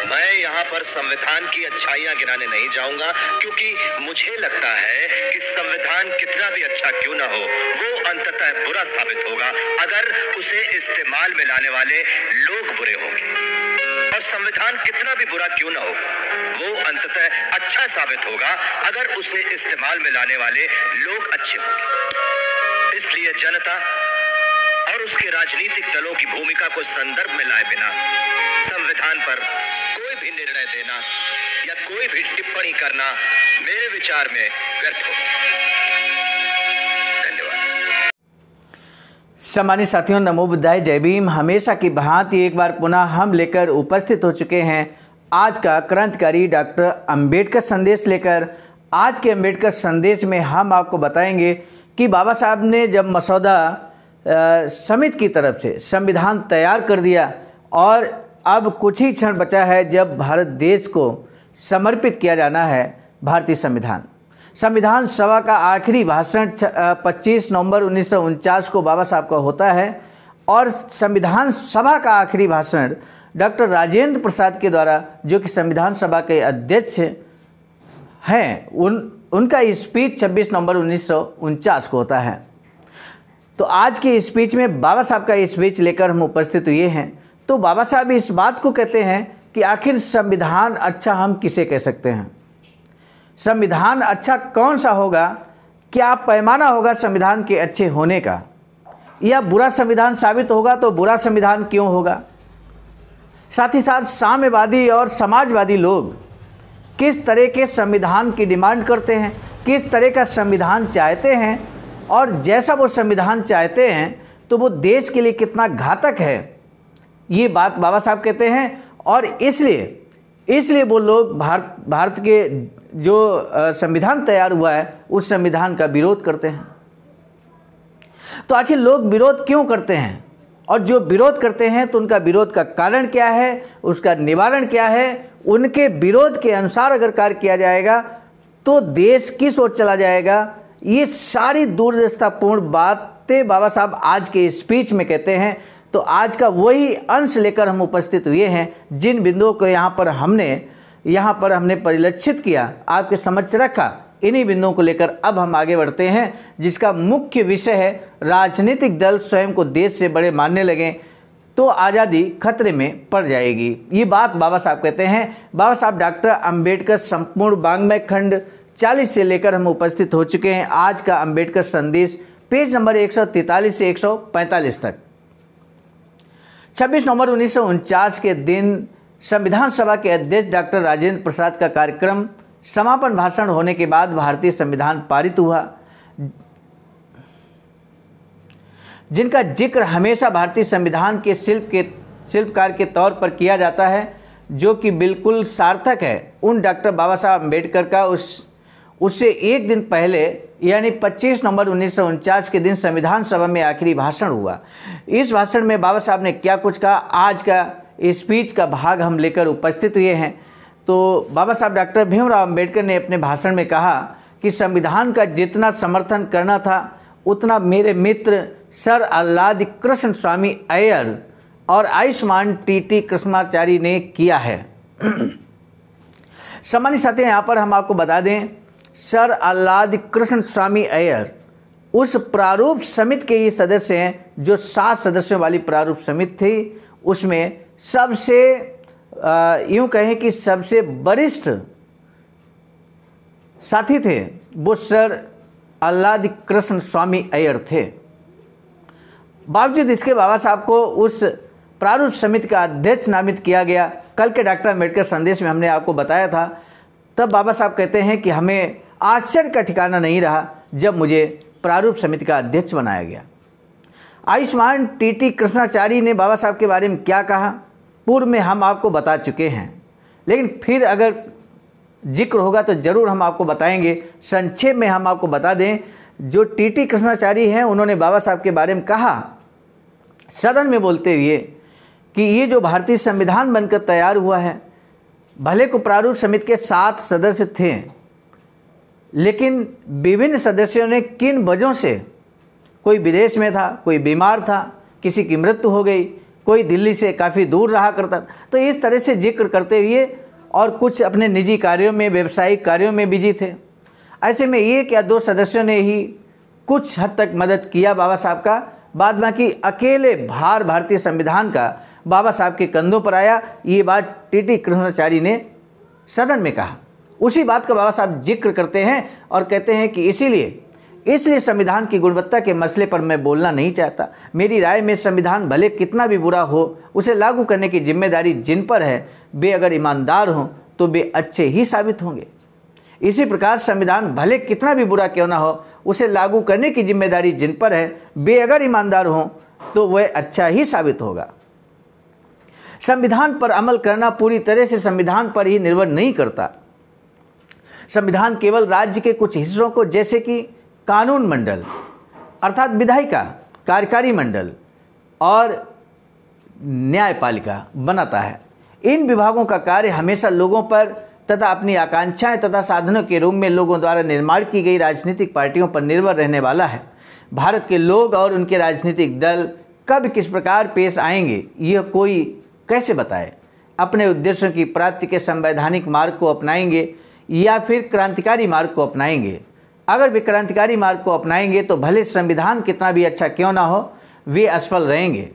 मैं यहाँ पर संविधान की अच्छाइयाँ गिनाने नहीं जाऊंगा, क्योंकि मुझे लगता है कि संविधान कितना भी अच्छा क्यों ना हो, वो अंततः बुरा साबित होगा अगर उसे इस्तेमाल में लाने वाले लोग बुरे होंगे। और संविधान कितना भी बुरा क्यों ना हो, वो अंततः अच्छा साबित होगा अगर उसे इस्तेमाल में लाने वाले लोग अच्छे होंगे। इसलिए जनता और उसके राजनीतिक दलों की भूमिका को संदर्भ में लाए बिना संविधान पर कोई भी निर्णय देना या कोई भी टिप्पणी करना मेरे विचार में व्यर्थ होगा। धन्यवाद। सम्मानित साथियों, नमो बुद्धाय, जय भीम। हमेशा की भांति एक बार पुनः हम लेकर उपस्थित हो चुके हैं आज का क्रांतिकारी डॉक्टर अंबेडकर संदेश लेकर। आज के अंबेडकर संदेश में हम आपको बताएंगे कि बाबा साहब ने जब मसौदा समिति की तरफ से संविधान तैयार कर दिया और अब कुछ ही क्षण बचा है जब भारत देश को समर्पित किया जाना है भारतीय संविधान सभा का आखिरी भाषण 25 नवंबर 1949 को बाबा साहब का होता है और संविधान सभा का आखिरी भाषण डॉक्टर राजेंद्र प्रसाद के द्वारा, जो कि संविधान सभा के अध्यक्ष हैं, उनका स्पीच 26 नवंबर 1949 को होता है। तो आज की स्पीच में बाबा साहब का स्पीच लेकर हम उपस्थित हुए हैं। तो बाबा साहब इस बात को कहते हैं कि आखिर संविधान अच्छा हम किसे कह सकते हैं, संविधान अच्छा कौन सा होगा, क्या पैमाना होगा संविधान के अच्छे होने का, या बुरा संविधान साबित होगा तो बुरा संविधान क्यों होगा। साथ ही साथ साम्यवादी और समाजवादी लोग किस तरह के संविधान की डिमांड करते हैं, किस तरह का संविधान चाहते हैं, और जैसा वो संविधान चाहते हैं तो वो देश के लिए कितना घातक है, ये बात बाबा साहब कहते हैं। और इसलिए वो लोग भारत के जो संविधान तैयार हुआ है उस संविधान का विरोध करते हैं। तो आखिर लोग विरोध क्यों करते हैं, और जो विरोध करते हैं तो उनका विरोध का कारण क्या है, उसका निवारण क्या है, उनके विरोध के अनुसार अगर कार्य किया जाएगा तो देश किस ओर चला जाएगा, ये सारी दूरदृष्टापूर्ण बातें बाबा साहब आज के स्पीच में कहते हैं। तो आज का वही अंश लेकर हम उपस्थित हुए हैं, जिन बिंदुओं को यहाँ पर हमने परिलक्षित किया, आपके समक्ष रखा। इन्हीं बिंदुओं को लेकर अब हम आगे बढ़ते हैं, जिसका मुख्य विषय है राजनीतिक दल स्वयं को देश से बड़े मानने लगें तो आज़ादी खतरे में पड़ जाएगी। ये बात बाबा साहब कहते हैं। बाबा साहब डॉक्टर अंबेडकर संपूर्ण वाङ्मय खंड 40 से लेकर हम उपस्थित हो चुके हैं आज का अंबेडकर संदेश पेज नंबर 143 से 145 तक। 26 नवंबर 1949 के दिन संविधान सभा के अध्यक्ष डॉक्टर राजेंद्र प्रसाद का कार्यक्रम समापन भाषण होने के बाद भारतीय संविधान पारित हुआ, जिनका जिक्र हमेशा भारतीय संविधान के शिल्पकार के तौर पर किया जाता है, जो कि बिल्कुल सार्थक है उन डॉक्टर बाबा साहब अम्बेडकर का उससे एक दिन पहले यानी 25 नवंबर 1949 के दिन संविधान सभा में आखिरी भाषण हुआ। इस भाषण में बाबा साहब ने क्या कुछ कहा, आज का स्पीच का भाग हम लेकर उपस्थित हुए हैं। तो बाबा साहब डॉक्टर भीमराव अम्बेडकर ने अपने भाषण में कहा कि संविधान का जितना समर्थन करना था उतना मेरे मित्र सर आह्लाद कृष्ण स्वामी अय्यर और आयुष्मान टीटी कृष्णाचारी ने किया है। सम्मानित साथी, यहाँ पर हम आपको बता दें, सर आह्लाद कृष्ण स्वामी अय्यर उस प्रारूप समिति के ये सदस्य हैं जो 7 सदस्यों वाली प्रारूप समिति थी। उसमें सबसे यूँ कहें कि सबसे वरिष्ठ साथी थे वो सर आह्लाद कृष्ण स्वामी अय्यर थे। बावजूद इसके बाबा साहब को उस प्रारूप समिति का अध्यक्ष नामित किया गया। कल के डॉक्टर अम्बेडकर संदेश में हमने आपको बताया था। तब बाबा साहब कहते हैं कि हमें आश्चर्य का ठिकाना नहीं रहा जब मुझे प्रारूप समिति का अध्यक्ष बनाया गया। आयुष्मान टीटी कृष्णाचारी ने बाबा साहब के बारे में क्या कहा पूर्व में हम आपको बता चुके हैं, लेकिन फिर अगर जिक्र होगा तो ज़रूर हम आपको बताएंगे। संक्षेप में हम आपको बता दें, जो टीटी कृष्णाचारी हैं उन्होंने बाबा साहब के बारे में कहा सदन में बोलते हुए कि ये जो भारतीय संविधान बनकर तैयार हुआ है, भले को प्रारूप समिति के 7 सदस्य थे, लेकिन विभिन्न सदस्यों ने किन वजहों से, कोई विदेश में था, कोई बीमार था, किसी की मृत्यु हो गई, कोई दिल्ली से काफ़ी दूर रहा करता था। तो इस तरह से जिक्र करते हुए और कुछ अपने निजी कार्यों में, व्यावसायिक कार्यों में बिजी थे। ऐसे में एक या दो सदस्यों ने ही कुछ हद तक मदद किया बाबा साहब का, बाद बाकी अकेले भार भारतीय संविधान का बाबा साहब के कंधों पर आया। ये बात टीटी कृष्णाचारी ने सदन में कहा। उसी बात का बाबा साहब जिक्र करते हैं और कहते हैं कि इसलिए संविधान की गुणवत्ता के मसले पर मैं बोलना नहीं चाहता। मेरी राय में संविधान भले कितना भी बुरा हो, उसे लागू करने की जिम्मेदारी जिन पर है, वे अगर ईमानदार हों तो वे अच्छे ही साबित होंगे। इसी प्रकार संविधान भले कितना भी बुरा क्यों ना हो, उसे लागू करने की जिम्मेदारी जिन पर है, वे अगर ईमानदार हों तो वह अच्छा ही साबित होगा। संविधान पर अमल करना पूरी तरह से संविधान पर ही निर्भर नहीं करता। संविधान केवल राज्य के कुछ हिस्सों को, जैसे कि कानून मंडल अर्थात विधायिका, कार्यकारी मंडल और न्यायपालिका बनाता है। इन विभागों का कार्य हमेशा लोगों पर तथा अपनी आकांक्षाएं तथा साधनों के रूप में लोगों द्वारा निर्माण की गई राजनीतिक पार्टियों पर निर्भर रहने वाला है। भारत के लोग और उनके राजनीतिक दल कब किस प्रकार पेश आएंगे, यह कोई कैसे बताए। अपने उद्देश्यों की प्राप्ति के संवैधानिक मार्ग को अपनाएंगे या फिर क्रांतिकारी मार्ग को अपनाएंगे। अगर वे क्रांतिकारी मार्ग को अपनाएंगे तो भले संविधान कितना भी अच्छा क्यों ना हो, वे असफल रहेंगे।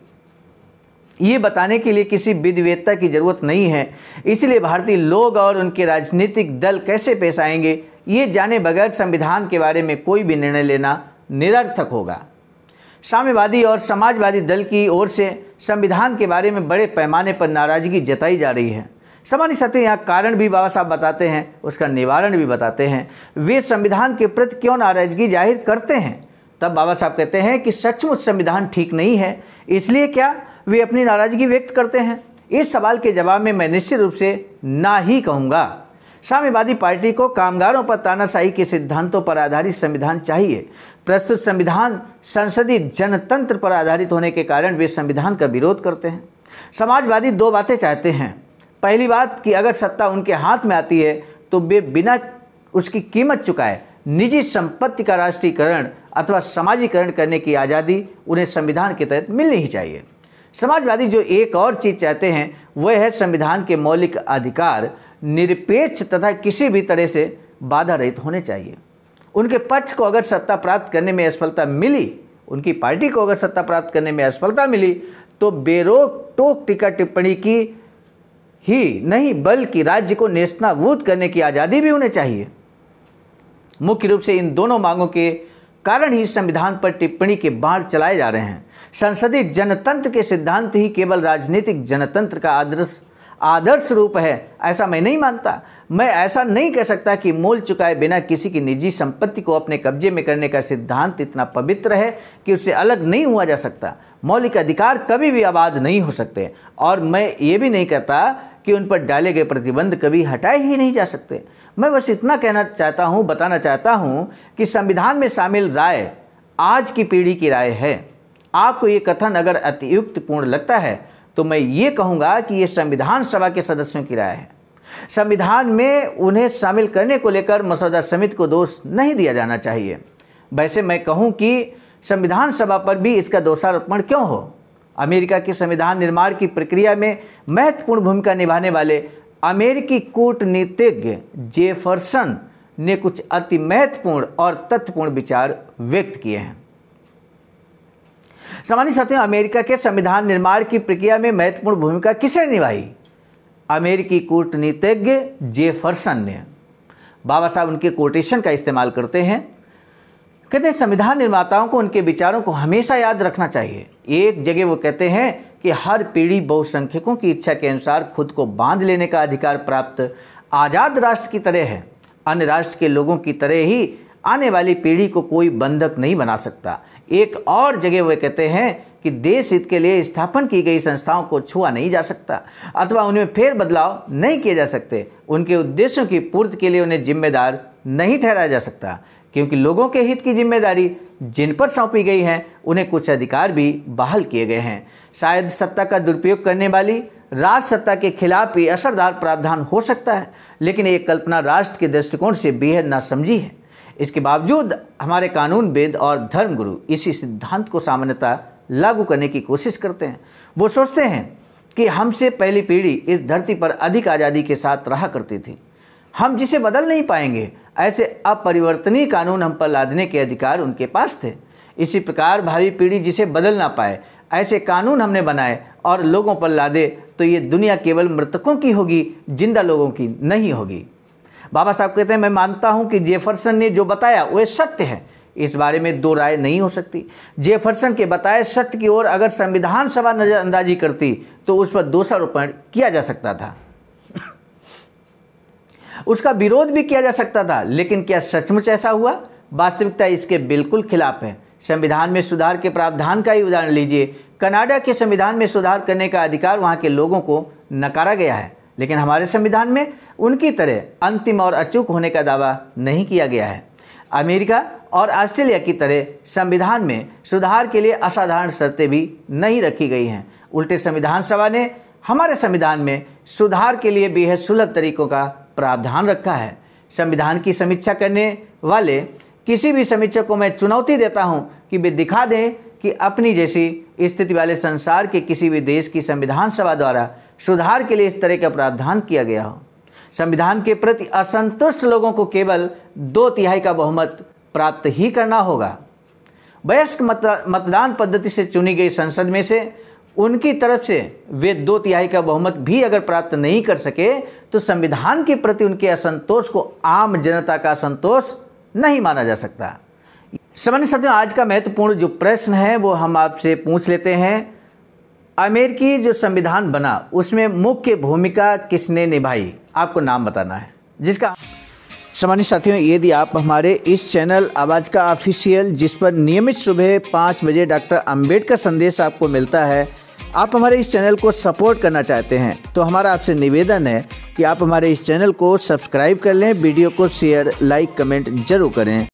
ये बताने के लिए किसी विधिवेत्ता की जरूरत नहीं है। इसलिए भारतीय लोग और उनके राजनीतिक दल कैसे पेश आएंगे, ये जाने बगैर संविधान के बारे में कोई भी निर्णय लेना निरर्थक होगा। साम्यवादी और समाजवादी दल की ओर से संविधान के बारे में बड़े पैमाने पर नाराजगी जताई जा रही है। सामान्य सत्य यहाँ कारण भी बाबा साहब बताते हैं, उसका निवारण भी बताते हैं। वे संविधान के प्रति क्यों नाराजगी जाहिर करते हैं, तब बाबा साहब कहते हैं कि सचमुच संविधान ठीक नहीं है, इसलिए क्या वे अपनी नाराजगी व्यक्त करते हैं। इस सवाल के जवाब में मैं निश्चित रूप से ना ही कहूँगा। साम्यवादी पार्टी को कामगारों पर तानाशाही के सिद्धांतों पर आधारित संविधान चाहिए। प्रस्तुत संविधान संसदीय जनतंत्र पर आधारित होने के कारण वे संविधान का विरोध करते हैं। समाजवादी दो बातें चाहते हैं। पहली बात कि अगर सत्ता उनके हाथ में आती है तो वे बिना उसकी कीमत चुकाए निजी संपत्ति का राष्ट्रीयकरण अथवा समाजीकरण करने की आज़ादी उन्हें संविधान के तहत मिलनी ही चाहिए। समाजवादी जो एक और चीज़ चाहते हैं वह है संविधान के मौलिक अधिकार निरपेक्ष तथा किसी भी तरह से बाधा रहित होने चाहिए। उनके पक्ष को अगर सत्ता प्राप्त करने में असफलता मिली, उनकी पार्टी को अगर सत्ता प्राप्त करने में असफलता मिली तो बेरोक टोक टीका टिप्पणी की ही नहीं बल्कि राज्य को नेस्तनाबूद करने की आज़ादी भी उन्हें चाहिए। मुख्य रूप से इन दोनों मांगों के कारण ही संविधान पर टिप्पणी के बाढ़ चलाए जा रहे हैं। संसदीय जनतंत्र के सिद्धांत ही केवल राजनीतिक जनतंत्र का आदर्श रूप है, ऐसा मैं नहीं मानता। मैं ऐसा नहीं कह सकता कि मूल चुकाए बिना किसी की निजी संपत्ति को अपने कब्जे में करने का सिद्धांत इतना पवित्र है कि उससे अलग नहीं हुआ जा सकता। मौलिक अधिकार कभी भी आबाद नहीं हो सकते और मैं ये भी नहीं कहता कि उन पर डाले गए प्रतिबंध कभी हटाए ही नहीं जा सकते। मैं बस इतना बताना चाहता हूँ कि संविधान में शामिल राय आज की पीढ़ी की राय है। आपको ये कथन अगर अतियुक्तपूर्ण लगता है तो मैं ये कहूँगा कि ये संविधान सभा के सदस्यों की राय है। संविधान में उन्हें शामिल करने को लेकर मसौदा समिति को दोष नहीं दिया जाना चाहिए। वैसे मैं कहूँ कि संविधान सभा पर भी इसका दोषारोपण क्यों हो। अमेरिका के संविधान निर्माण की प्रक्रिया में महत्वपूर्ण भूमिका निभाने वाले अमेरिकी कूटनीतिज्ञ जेफरसन ने कुछ अति महत्वपूर्ण और तथ्यपूर्ण विचार व्यक्त किए हैं। सामान्य साथियों, अमेरिका के संविधान निर्माण की प्रक्रिया में महत्वपूर्ण भूमिका किसने निभाई? अमेरिकी कूटनीतिज्ञ जेफरसन ने। बाबा साहब उनके कोटेशन का इस्तेमाल करते हैं। कहते हैं संविधान निर्माताओं को उनके विचारों को हमेशा याद रखना चाहिए। एक जगह वो कहते हैं कि हर पीढ़ी बहुसंख्यकों की इच्छा के अनुसार खुद को बांध लेने का अधिकार प्राप्त आज़ाद राष्ट्र की तरह है। अन्य राष्ट्र के लोगों की तरह ही आने वाली पीढ़ी को कोई बंधक नहीं बना सकता। एक और जगह वे कहते हैं कि देश हित के लिए स्थापन की गई संस्थाओं को छुआ नहीं जा सकता अथवा उनमें फेर बदलाव नहीं किए जा सकते। उनके उद्देश्यों की पूर्ति के लिए उन्हें जिम्मेदार नहीं ठहराया जा सकता, क्योंकि लोगों के हित की जिम्मेदारी जिन पर सौंपी गई है उन्हें कुछ अधिकार भी बहाल किए गए हैं। शायद सत्ता का दुरुपयोग करने वाली राज सत्ता के खिलाफ भी असरदार प्रावधान हो सकता है, लेकिन ये कल्पना राष्ट्र के दृष्टिकोण से बेहद नासमझी है। इसके बावजूद हमारे कानून वेद और धर्मगुरु इसी सिद्धांत को सामान्यतः लागू करने की कोशिश करते हैं। वो सोचते हैं कि हमसे पहली पीढ़ी इस धरती पर अधिक आज़ादी के साथ रहा करती थी, हम जिसे बदल नहीं पाएंगे, ऐसे अपरिवर्तनीय कानून हम पर लादने के अधिकार उनके पास थे। इसी प्रकार भावी पीढ़ी जिसे बदल ना पाए ऐसे कानून हमने बनाए और लोगों पर लादे तो ये दुनिया केवल मृतकों की होगी, जिंदा लोगों की नहीं होगी। बाबा साहब कहते हैं, मैं मानता हूं कि जेफरसन ने जो बताया वह सत्य है, इस बारे में दो राय नहीं हो सकती। जेफरसन के बताए सत्य की ओर अगर संविधान सभा नजरअंदाजी करती तो उस पर दोषारोपण किया जा सकता था, उसका विरोध भी किया जा सकता था, लेकिन क्या सचमुच ऐसा हुआ? वास्तविकता इसके बिल्कुल खिलाफ है। संविधान में सुधार के प्रावधान का ही उदाहरण लीजिए। कनाडा के संविधान में सुधार करने का अधिकार वहां के लोगों को नकारा गया है, लेकिन हमारे संविधान में उनकी तरह अंतिम और अचूक होने का दावा नहीं किया गया है। अमेरिका और ऑस्ट्रेलिया की तरह संविधान में सुधार के लिए असाधारण शर्तें भी नहीं रखी गई हैं। उल्टे संविधान सभा ने हमारे संविधान में सुधार के लिए बेहद सुलभ तरीकों का प्रावधान रखा है। संविधान की समीक्षा करने वाले किसी भी समीक्षक को मैं चुनौती देता हूं कि वे दिखा दें कि अपनी जैसी स्थिति वाले संसार के किसी भी देश की संविधान सभा द्वारा सुधार के लिए इस तरह का प्रावधान किया गया हो। संविधान के प्रति असंतुष्ट लोगों को केवल 2/3 का बहुमत प्राप्त ही करना होगा। वयस्क मतदान पद्धति से चुनी गई संसद में से उनकी तरफ से वे 2/3 का बहुमत भी अगर प्राप्त नहीं कर सके तो संविधान के प्रति उनके असंतोष को आम जनता का असंतोष नहीं माना जा सकता। सामान्य साथियों, आज का महत्वपूर्ण जो प्रश्न है वो हम आपसे पूछ लेते हैं। अमेरिकी जो संविधान बना उसमें मुख्य भूमिका किसने निभाई? आपको नाम बताना है जिसका। सामान्य साथियों, यदि आप हमारे इस चैनल आवाज़ का ऑफिशियल, जिस पर नियमित सुबह 5 बजे डॉक्टर अंबेडकर संदेश आपको मिलता है, आप हमारे इस चैनल को सपोर्ट करना चाहते हैं तो हमारा आपसे निवेदन है कि आप हमारे इस चैनल को सब्सक्राइब कर लें, वीडियो को शेयर, लाइक, कमेंट जरूर करें।